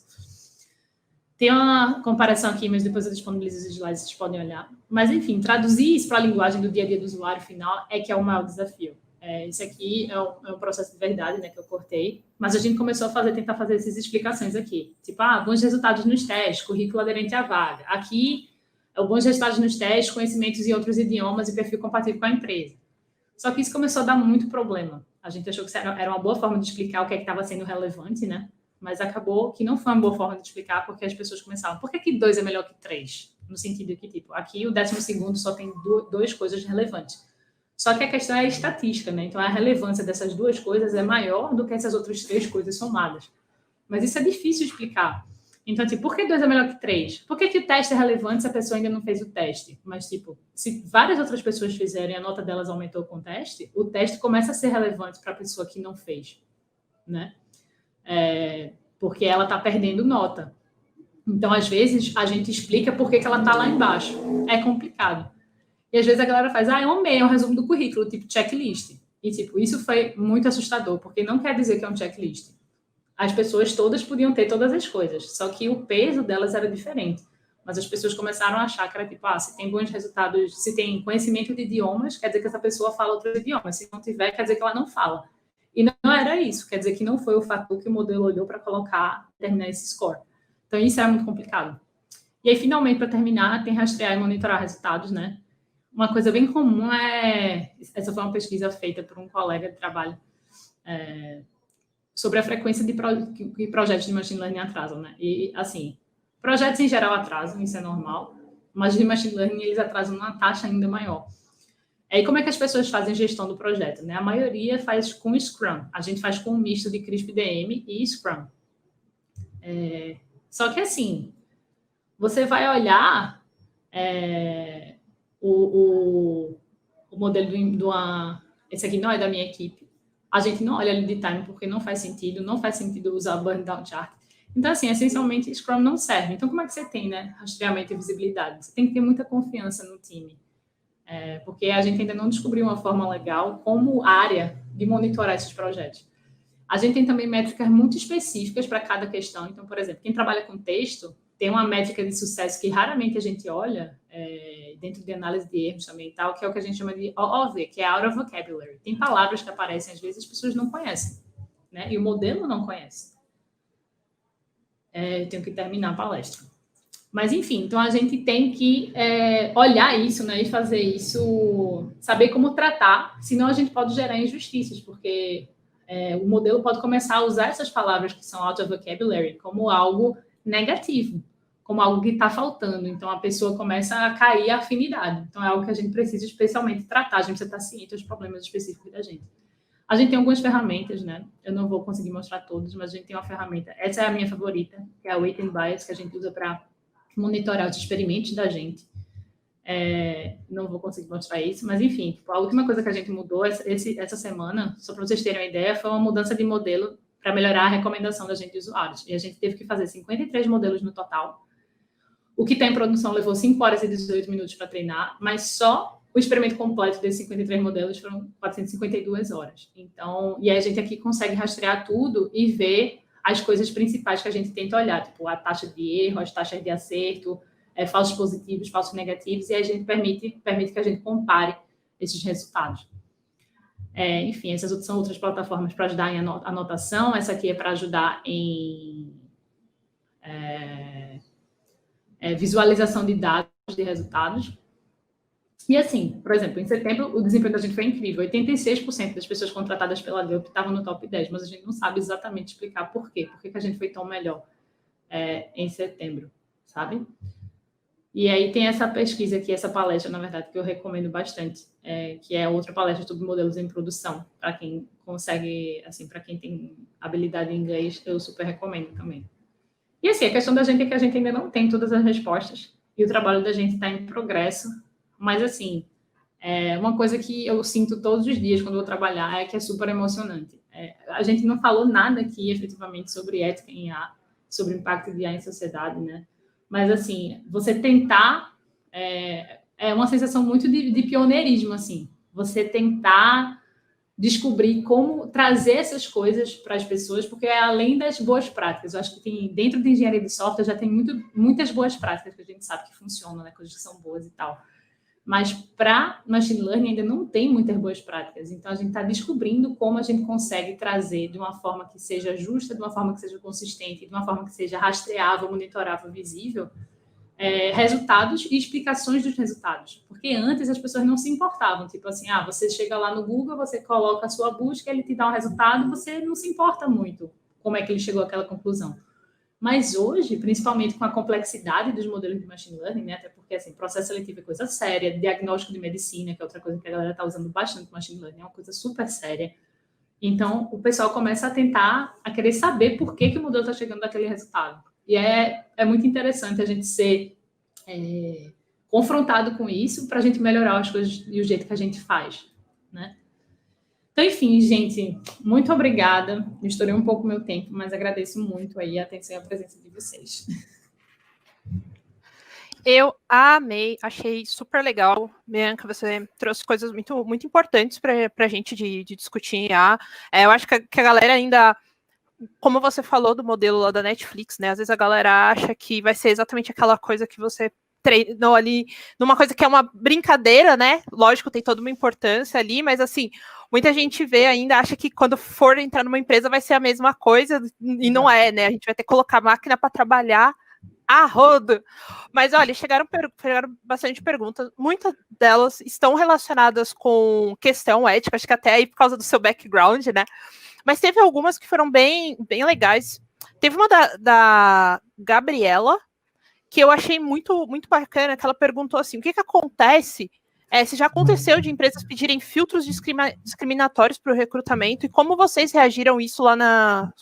Tem uma comparação aqui, mas depois eu disponibilizo os slides, vocês podem olhar. Mas, enfim, traduzir isso para a linguagem do dia a dia do usuário final é que é o maior desafio. Esse aqui é um processo de verdade, né, que eu cortei, mas a gente começou a tentar fazer essas explicações aqui. Tipo, bons resultados nos testes, currículo aderente à vaga. Aqui, bons resultados nos testes, conhecimentos em outros idiomas e perfil compatível com a empresa. Só que isso começou a dar muito problema. A gente achou que era uma boa forma de explicar o que é que estava sendo relevante, né? Mas acabou que não foi uma boa forma de explicar, porque as pessoas começavam, por que 2 é melhor que 3? No sentido que, tipo, aqui o 12º só tem duas coisas relevantes. Só que a questão é a estatística, né? Então, a relevância dessas duas coisas é maior do que essas outras 3 coisas somadas. Mas isso é difícil de explicar. Então, tipo, por que 2 é melhor que 3? Por que o teste é relevante se a pessoa ainda não fez o teste? Mas, tipo, se várias outras pessoas fizerem e a nota delas aumentou com o teste começa a ser relevante para a pessoa que não fez, né? Porque ela está perdendo nota. Então, às vezes, a gente explica por que ela está lá embaixo. É complicado. E, às vezes, a galera faz, é um resumo do currículo, tipo checklist. E, tipo, isso foi muito assustador, porque não quer dizer que é um checklist. As pessoas todas podiam ter todas as coisas, só que o peso delas era diferente. Mas as pessoas começaram a achar que era tipo, se tem bons resultados, se tem conhecimento de idiomas, quer dizer que essa pessoa fala outros idiomas. Se não tiver, quer dizer que ela não fala. E não era isso, quer dizer que não foi o fator que o modelo olhou para terminar esse score. Então, isso era muito complicado. E aí, finalmente, para terminar, tem rastrear e monitorar resultados, né? Uma coisa bem comum essa foi uma pesquisa feita por um colega de trabalho, sobre a frequência que projetos de machine learning atrasam, né? E, assim, projetos em geral atrasam, isso é normal, mas de machine learning eles atrasam numa taxa ainda maior. E como é que as pessoas fazem gestão do projeto, né? A maioria faz com Scrum. A gente faz com um misto de CRISP-DM e Scrum. Só que, assim, você vai olhar o modelo esse aqui não é da minha equipe. A gente não olha lead time porque não faz sentido usar burn down chart. Então, assim, essencialmente, Scrum não serve. Então, como é que você tem, né, rastreamento e visibilidade? Você tem que ter muita confiança no time. Porque a gente ainda não descobriu uma forma legal como área de monitorar esses projetos. A gente tem também métricas muito específicas para cada questão. Então, por exemplo, quem trabalha com texto tem uma métrica de sucesso que raramente a gente olha, dentro de análise de erros também e tal, que é o que a gente chama de OOV, que é Out of Vocabulary. Tem palavras que aparecem, às vezes, as pessoas não conhecem, né? E o modelo não conhece. Eu tenho que terminar a palestra. Mas, enfim, então a gente tem que olhar isso, né, e fazer isso, saber como tratar, senão a gente pode gerar injustiças, porque o modelo pode começar a usar essas palavras que são out of vocabulary como algo negativo, como algo que está faltando. Então, a pessoa começa a cair a afinidade. Então, é algo que a gente precisa especialmente tratar, a gente precisa estar ciente dos problemas específicos da gente. A gente tem algumas ferramentas, né? Eu não vou conseguir mostrar todas, mas a gente tem uma ferramenta. Essa é a minha favorita, que é a Weight and Bias, que a gente usa para monitorar os experimentos da gente. Não vou conseguir mostrar isso, mas, enfim, a última coisa que a gente mudou essa semana, só para vocês terem uma ideia, foi uma mudança de modelo para melhorar a recomendação da gente de usuários. E a gente teve que fazer 53 modelos no total. O que está em produção levou 5 horas e 18 minutos para treinar, mas só o experimento completo desses 53 modelos foram 452 horas. Então, e aí a gente aqui consegue rastrear tudo e ver as coisas principais que a gente tenta olhar, tipo a taxa de erro, as taxas de acerto, falsos positivos, falsos negativos, e aí a gente permite que a gente compare esses resultados. Enfim, essas são outras plataformas para ajudar em anotação. Essa aqui é para ajudar em visualização de dados, de resultados. E assim, por exemplo, em setembro, o desempenho da gente foi incrível. 86% das pessoas contratadas pela Gallup estavam no top 10, mas a gente não sabe exatamente explicar por quê. Por que a gente foi tão melhor em setembro, sabe? E aí tem essa pesquisa aqui, essa palestra, na verdade, que eu recomendo bastante, que é outra palestra sobre modelos em produção. Para quem consegue, assim, para quem tem habilidade em inglês, eu super recomendo também. E assim, a questão da gente é que a gente ainda não tem todas as respostas e o trabalho da gente está em progresso, mas assim, uma coisa que eu sinto todos os dias quando eu vou trabalhar é que é super emocionante. A gente não falou nada aqui, efetivamente, sobre ética em IA, sobre o impacto de IA em sociedade, né? Mas assim, você tentar é uma sensação muito de pioneirismo, assim. Você tentar descobrir como trazer essas coisas para as pessoas, porque é além das boas práticas. Eu acho que tem, dentro de engenharia de software já tem muitas boas práticas que a gente sabe que funcionam, né? Coisas que são boas e tal. Mas para machine learning ainda não tem muitas boas práticas. Então, a gente está descobrindo como a gente consegue trazer de uma forma que seja justa, de uma forma que seja consistente, de uma forma que seja rastreável, monitorável, visível, resultados e explicações dos resultados. Porque antes as pessoas não se importavam. Tipo assim, você chega lá no Google, você coloca a sua busca, ele te dá um resultado, você não se importa muito como é que ele chegou àquela conclusão. Mas hoje, principalmente com a complexidade dos modelos de machine learning, né? Até porque assim, processo seletivo é coisa séria, diagnóstico de medicina, que é outra coisa que a galera está usando bastante machine learning, é uma coisa super séria. Então, o pessoal começa a querer saber por que o modelo está chegando daquele resultado. E é muito interessante a gente ser confrontado com isso para a gente melhorar as coisas e o jeito que a gente faz, né? Então, enfim, gente, muito obrigada. Estourei um pouco o meu tempo, mas agradeço muito aí a atenção e a presença de vocês. Eu amei, achei super legal, Bianca, você trouxe coisas muito, muito importantes para a gente de discutir em IA. Eu acho que a galera ainda, como você falou do modelo lá da Netflix, né, às vezes a galera acha que vai ser exatamente aquela coisa que você treinou ali, numa coisa que é uma brincadeira, né, lógico, tem toda uma importância ali, mas assim, muita gente vê ainda, acha que quando for entrar numa empresa vai ser a mesma coisa, e não é, né, a gente vai ter que colocar a máquina para trabalhar a rodo. Mas olha, chegaram bastante perguntas, muitas delas estão relacionadas com questão ética, acho que até aí por causa do seu background, né? Mas teve algumas que foram bem, bem legais. Teve uma da Gabriela, que eu achei muito, muito bacana, que ela perguntou assim, o que acontece, se já aconteceu de empresas pedirem filtros discriminatórios para o recrutamento, e como vocês reagiram isso lá na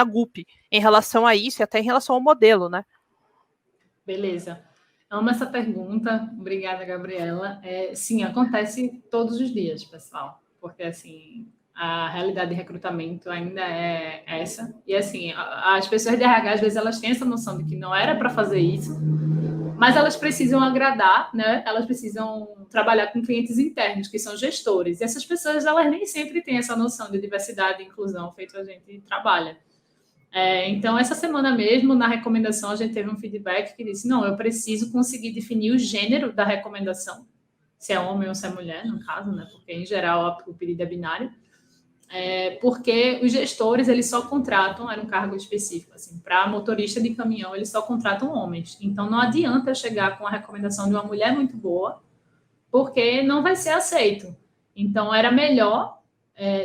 GUP, em relação a isso e até em relação ao modelo, né? Beleza. Amo essa pergunta. Obrigada, Gabriela. Sim, acontece todos os dias, pessoal. Porque, assim, a realidade de recrutamento ainda é essa. E, assim, as pessoas de RH, às vezes, elas têm essa noção de que não era para fazer isso, mas elas precisam agradar, né? Elas precisam trabalhar com clientes internos, que são gestores. E essas pessoas, elas nem sempre têm essa noção de diversidade e inclusão feito a gente trabalha. Então, essa semana mesmo, na recomendação, a gente teve um feedback que disse, não, eu preciso conseguir definir o gênero da recomendação, se é homem ou se é mulher, no caso, né? Porque, em geral, o pedido é binário. Porque os gestores, eles só contratam, era um cargo específico, assim, para motorista de caminhão, eles só contratam homens. Então, não adianta chegar com a recomendação de uma mulher muito boa, porque não vai ser aceito. Então, era melhor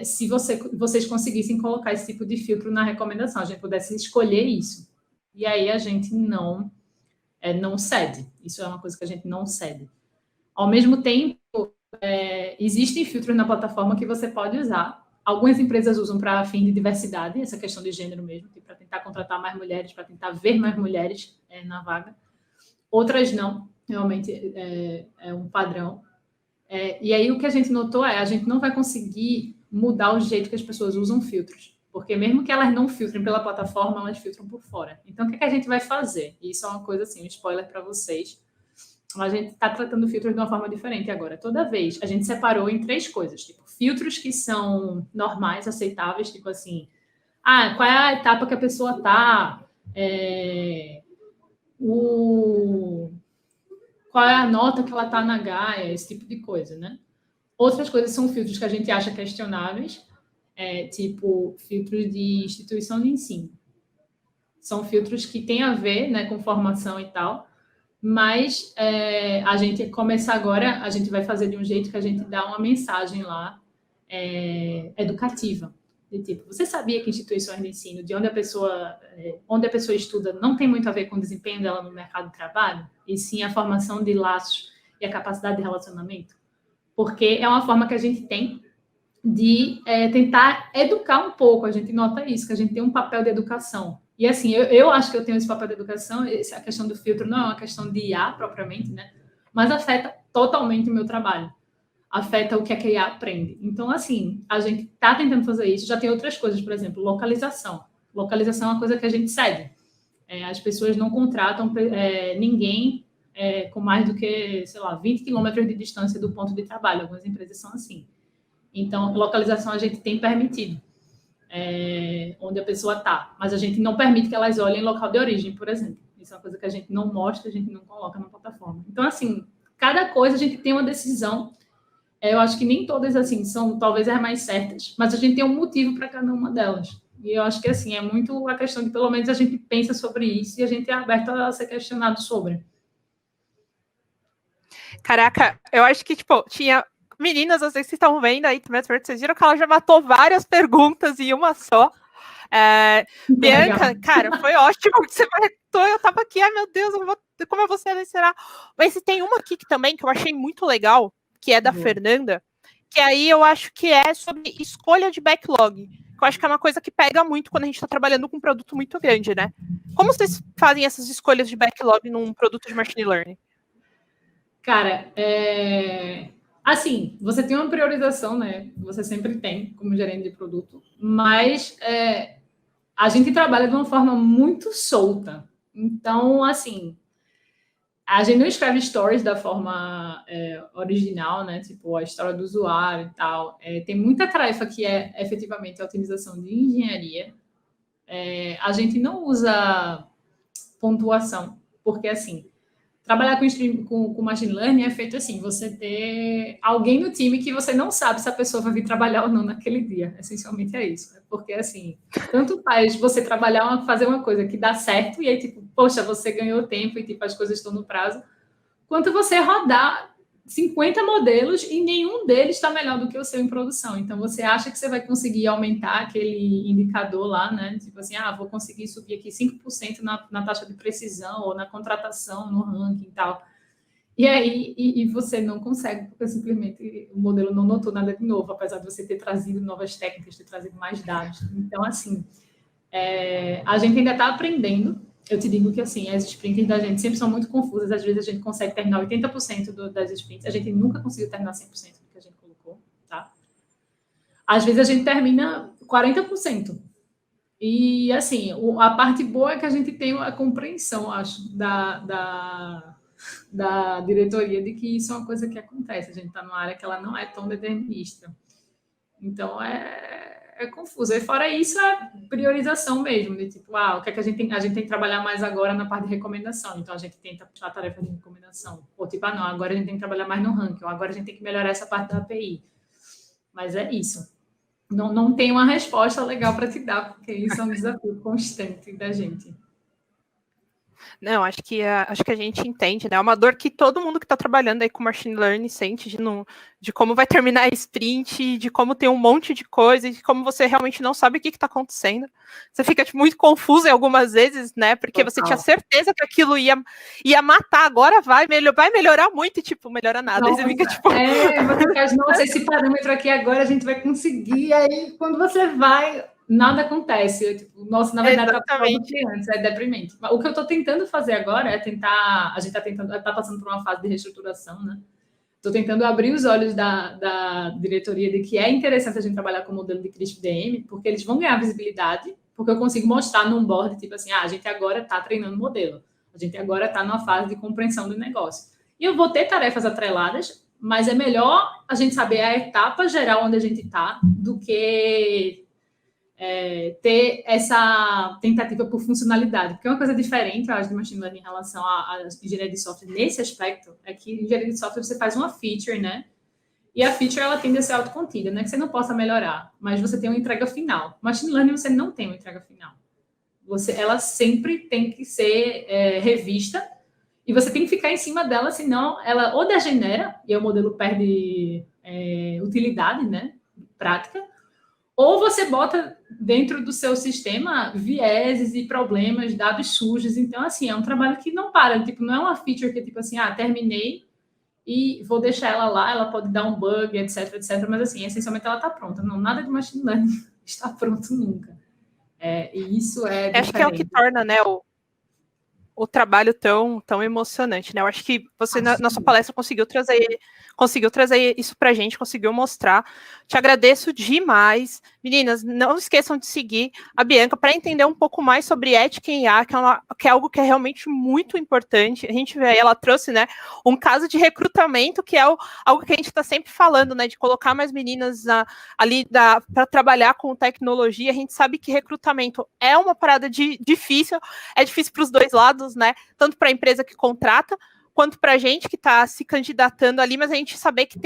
se vocês conseguissem colocar esse tipo de filtro na recomendação, a gente pudesse escolher isso. E aí a gente não cede. Isso é uma coisa que a gente não cede. Ao mesmo tempo, existem filtros na plataforma que você pode usar. Algumas empresas usam para fim de diversidade, essa questão de gênero mesmo, para tentar contratar mais mulheres, para tentar ver mais mulheres na vaga. Outras não, realmente é um padrão. E aí o que a gente notou a gente não vai conseguir mudar o jeito que as pessoas usam filtros, porque mesmo que elas não filtrem pela plataforma, elas filtram por fora. Então, o que a gente vai fazer? Isso é uma coisa assim, um spoiler para vocês. A gente está tratando filtros de uma forma diferente agora. Toda vez, a gente separou em 3 coisas, tipo, filtros que são normais, aceitáveis, tipo assim, qual é a etapa que a pessoa está, qual é a nota que ela está na Gaia, esse tipo de coisa, né? Outras coisas são filtros que a gente acha questionáveis, tipo filtros de instituição de ensino. São filtros que têm a ver, né, com formação e tal, mas a gente começa agora, a gente vai fazer de um jeito que a gente dá uma mensagem lá educativa. De tipo, você sabia que instituições de ensino, de onde a pessoa estuda, não tem muito a ver com o desempenho dela no mercado de trabalho, e sim a formação de laços e a capacidade de relacionamento? Porque é uma forma que a gente tem de tentar educar um pouco, a gente nota isso, que a gente tem um papel de educação. E assim, eu acho que eu tenho esse papel de educação, a questão do filtro não é uma questão de IA propriamente, né? Mas afeta totalmente o meu trabalho. Afeta o que a IA aprende. Então, assim, a gente está tentando fazer isso. Já tem outras coisas, por exemplo, localização. Localização é uma coisa que a gente cede. As pessoas não contratam ninguém com mais do que, sei lá, 20 quilômetros de distância do ponto de trabalho. Algumas empresas são assim. Então, localização a gente tem permitido, onde a pessoa está. Mas a gente não permite que elas olhem local de origem, por exemplo. Isso é uma coisa que a gente não mostra, a gente não coloca na plataforma. Então, assim, cada coisa a gente tem uma decisão. Eu acho que nem todas, assim, são talvez as mais certas, mas a gente tem um motivo para cada uma delas. E eu acho que, assim, é muito a questão de, pelo menos, a gente pensa sobre isso e a gente é aberto a ser questionado sobre. Caraca, eu acho que, tipo, tinha... Meninas, vocês que estão vendo aí, vocês viram que ela já matou várias perguntas em uma só. Bianca, Legal. cara, foi ótimo que você perguntou. Eu tava aqui, ai meu Deus, como eu vou selecionar? Mas tem uma aqui também que eu achei muito legal, que é da Fernanda, que aí eu acho que é sobre escolha de backlog. Que eu acho que é uma coisa que pega muito quando a gente está trabalhando com um produto muito grande, né? Como vocês fazem essas escolhas de backlog num produto de machine learning? Cara, assim, você tem uma priorização, né? Você sempre tem como gerente de produto, mas a gente trabalha de uma forma muito solta. Então, assim, a gente não escreve stories da forma original, né? Tipo, a história do usuário e tal. Tem muita tarefa que é efetivamente a otimização de engenharia. A gente não usa pontuação, porque, assim, trabalhar com machine learning é feito assim, você ter alguém no time que você não sabe se a pessoa vai vir trabalhar ou não naquele dia. Essencialmente é isso. Porque, assim, tanto faz você fazer uma coisa que dá certo e aí, tipo, poxa, você ganhou tempo e, tipo, as coisas estão no prazo, quanto você rodar 50 modelos e nenhum deles está melhor do que o seu em produção. Então, você acha que você vai conseguir aumentar aquele indicador lá, né? Tipo assim, vou conseguir subir aqui 5% na taxa de precisão ou na contratação, no ranking e tal. E aí, você não consegue, porque simplesmente o modelo não notou nada de novo, apesar de você ter trazido novas técnicas, ter trazido mais dados. Então, assim, a gente ainda está aprendendo. Eu te digo que, assim, as sprints da gente sempre são muito confusas. Às vezes a gente consegue terminar 80% das sprints. A gente nunca conseguiu terminar 100% do que a gente colocou, tá? Às vezes a gente termina 40%. E, assim, a parte boa é que a gente tem a compreensão, acho, da diretoria de que isso é uma coisa que acontece. A gente está numa área que ela não é tão determinista. Então, é confuso. E fora isso, é priorização mesmo, de tipo, o que é que a gente tem que trabalhar mais agora na parte de recomendação. Então, a gente tenta puxar a tarefa de recomendação. Ou tipo, não, agora a gente tem que trabalhar mais no ranking, ou agora a gente tem que melhorar essa parte da API. Mas é isso. Não tem uma resposta legal para te dar, porque isso é um desafio constante da gente. Não, acho que a gente entende, né? É uma dor que todo mundo que está trabalhando aí com machine learning sente de como vai terminar a sprint, de como tem um monte de coisa, de como você realmente não sabe o que está acontecendo. Você fica muito confuso em algumas vezes, né? Porque você tinha certeza que aquilo ia matar, agora vai melhorar muito e, tipo, melhora nada. Aí você fica, tipo... você fica, nossa, esse parâmetro aqui agora a gente vai conseguir. Aí, quando você vai... nada acontece. Tipo, nossa, na verdade, antes, é deprimente. O que eu estou tentando fazer agora é tentar. A gente está passando por uma fase de reestruturação, né? Estou tentando abrir os olhos da diretoria de que é interessante a gente trabalhar com o modelo de CRISP-DM, porque eles vão ganhar visibilidade, porque eu consigo mostrar num board, tipo assim, a gente agora está treinando o modelo, a gente agora está numa fase de compreensão do negócio. E eu vou ter tarefas atreladas, mas é melhor a gente saber a etapa geral onde a gente está do que ter essa tentativa por funcionalidade, porque uma coisa diferente, eu acho, de machine learning em relação à engenharia de software nesse aspecto é que em engenharia de software você faz uma feature, né? E a feature ela tende a ser autocontida, né? Que você não possa melhorar, mas você tem uma entrega final. Machine learning você não tem uma entrega final. Ela sempre tem que ser revista e você tem que ficar em cima dela, senão ela ou degenera e o modelo perde utilidade, né? Prática. Ou você bota dentro do seu sistema vieses e problemas, dados sujos. Então, assim, é um trabalho que não para. Tipo, não é uma feature que é tipo assim, terminei e vou deixar ela lá, ela pode dar um bug, etc, etc. Mas, assim, essencialmente ela está pronta. Não, nada de machine learning está pronto nunca. E isso é diferente. Acho que é o que torna, né, o trabalho tão emocionante, né? Eu acho que você, na sua palestra, conseguiu trazer isso pra gente, conseguiu mostrar. Te agradeço demais. Meninas, não esqueçam de seguir a Bianca para entender um pouco mais sobre ética em IA, que é algo que é realmente muito importante. A gente vê aí, ela trouxe, né, um caso de recrutamento, que é algo que a gente está sempre falando, né, de colocar mais meninas ali para trabalhar com tecnologia. A gente sabe que recrutamento é uma parada difícil, é difícil para os dois lados, né? Tanto para a empresa que contrata, quanto para a gente que está se candidatando ali, mas a gente saber que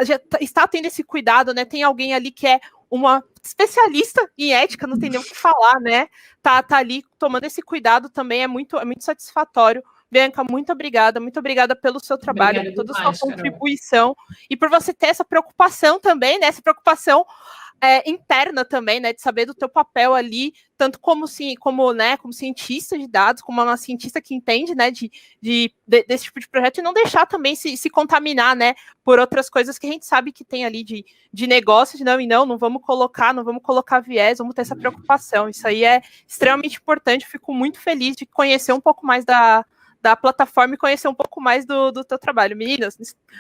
já está tendo esse cuidado, né? Tem alguém ali que é uma especialista em ética, não tem nem o que falar, né? Tá ali tomando esse cuidado também, é muito satisfatório. Bianca, muito obrigada pelo seu trabalho, por toda a sua contribuição, e por você ter essa preocupação também, né? Essa preocupação interna também, né, de saber do teu papel ali, tanto como cientista de dados, como uma cientista que entende, né, desse tipo de projeto, e não deixar também se contaminar, né, por outras coisas que a gente sabe que tem ali de negócio, de não vamos colocar viés, vamos ter essa preocupação. Isso aí é extremamente importante. Fico muito feliz de conhecer um pouco mais da plataforma e conhecer um pouco mais do teu trabalho. Meninas,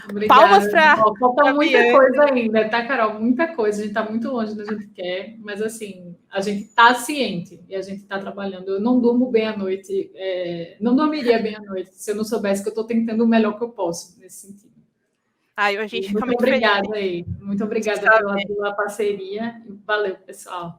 obrigada. Palmas para... Falta muita coisa ainda, tá, Carol? Muita coisa. A gente está muito longe do que a gente quer, mas, assim, a gente está ciente e a gente está trabalhando. Eu não durmo bem à noite, não dormiria bem à noite se eu não soubesse que eu estou tentando o melhor que eu posso nesse sentido. A gente fica muito obrigada feliz. Aí. Muito obrigada pela parceria. Valeu, pessoal.